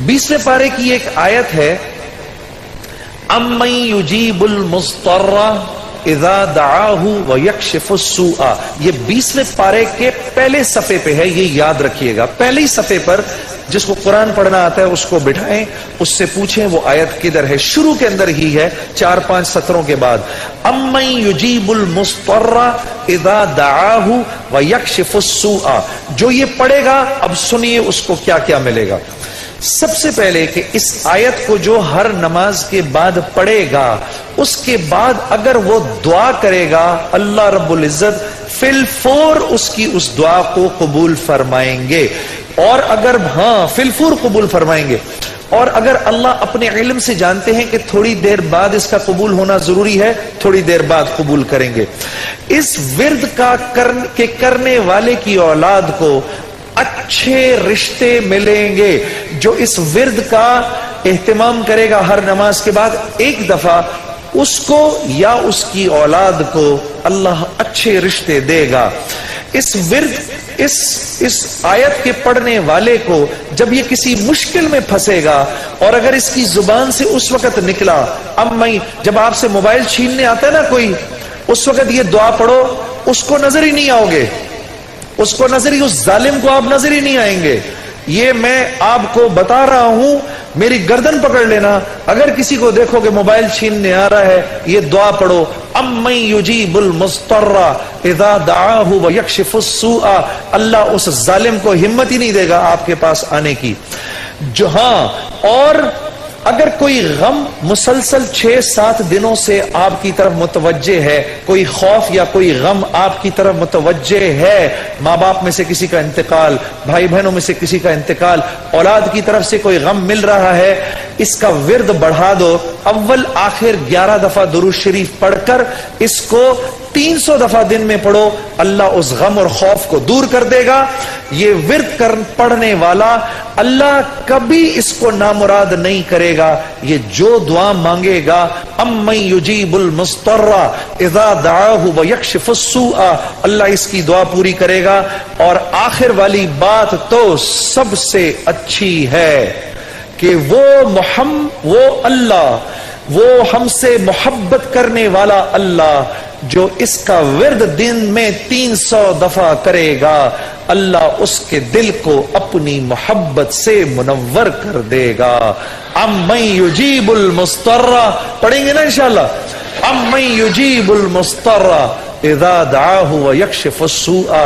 20वें पारे की एक आयत है, अम्मन युजीबुल मुस्तर्रा इज़ा दआहु व यक्शिफुस सूआ। ये 20वें पारे के पहले सफ़े पे है, ये याद रखिएगा। पहले ही सफ़े पर जिसको कुरान पढ़ना आता है उसको बिठाएं, उससे पूछें वो आयत किधर है। शुरू के अंदर ही है, 4-5 सत्रों के बाद। अम्मन युजीबुल मुस्तर्रा इज़ा दआहु व यक्शिफुस सूआ। जो ये पढ़ेगा, अब सुनिए उसको क्या क्या मिलेगा। सबसे पहले कि इस आयत को जो हर नमाज के बाद पढ़ेगा, उसके बाद अगर वो दुआ करेगा, अल्लाह रब्बुल इज्जत फिलफौर उसकी उस दुआ को कबूल फरमाएंगे। और अगर फिलफौर कबूल फरमाएंगे। और अगर अल्लाह अपने इल्म से जानते हैं कि थोड़ी देर बाद इसका कबूल होना जरूरी है, थोड़ी देर बाद कबूल करेंगे। इस विर्द का करने वाले की औलाद को अच्छे रिश्ते मिलेंगे। जो इस विर्द का एहतमाम करेगा हर नमाज के बाद एक दफा, उसको या उसकी औलाद को अल्लाह अच्छे रिश्ते देगा। इस विर्द इस आयत के पढ़ने वाले को जब ये किसी मुश्किल में फंसेगा, और अगर इसकी जुबान से उस वक्त निकला, जब आपसे मोबाइल छीनने आता है ना कोई, उस वक्त ये दुआ पढ़ो, उसको नजर ही नहीं आओगे, उसको नजर ही, उस जालिम को आप नजर ही नहीं आएंगे। ये मैं आपको बता रहा हूं, मेरी गर्दन पकड़ लेना। अगर किसी को देखोगे मोबाइल छीनने आ रहा है, ये दुआ पढ़ो, अम्मन युजीबुल मुस्तर्रा इज़ा दआहु व यक्शिफुस सूआ। अल्लाह उस जालिम को हिम्मत ही नहीं देगा आपके पास आने की। और अगर कोई गम मुसलसल 6-7 दिनों से आपकी तरफ मुतवज्जे है, कोई खौफ या कोई गम आपकी तरफ मुतवज्जे है, माँ बाप में से किसी का इंतकाल, भाई बहनों में से किसी का इंतकाल, औलाद की तरफ से कोई गम मिल रहा है, इसका विर्द बढ़ा दो। अव्वल आखिर 11 दफा दुरूद शरीफ पढ़कर इसको 300 दफा दिन में पढ़ो, अल्लाह उस गम और खौफ को दूर कर देगा। ये विर्द पढ़ने वाला अल्लाह कभी इसको नामुराद नहीं करेगा। ये जो दुआ मांगेगा, अम्मन युजीबुल मुस्तर्रा इज़ा दआहु व यक्शिफुस सूआ, अल्लाह इसकी दुआ पूरी करेगा। और आखिर वाली बात तो सबसे अच्छी है कि वो अल्लाह, वो हमसे मोहब्बत करने वाला अल्लाह, जो इसका विर्द दिन में 300 दफा करेगा, अल्लाह उसके दिल को अपनी मोहब्बत से मुनव्वर कर देगा। अम्मन युजीबुल मुस्तर्रा, पढ़ेंगे ना इंशाअल्लाह। अम्मन युजीबुल मुस्तर्रा इज़ा दआहु व यक्शिफुस सूआ,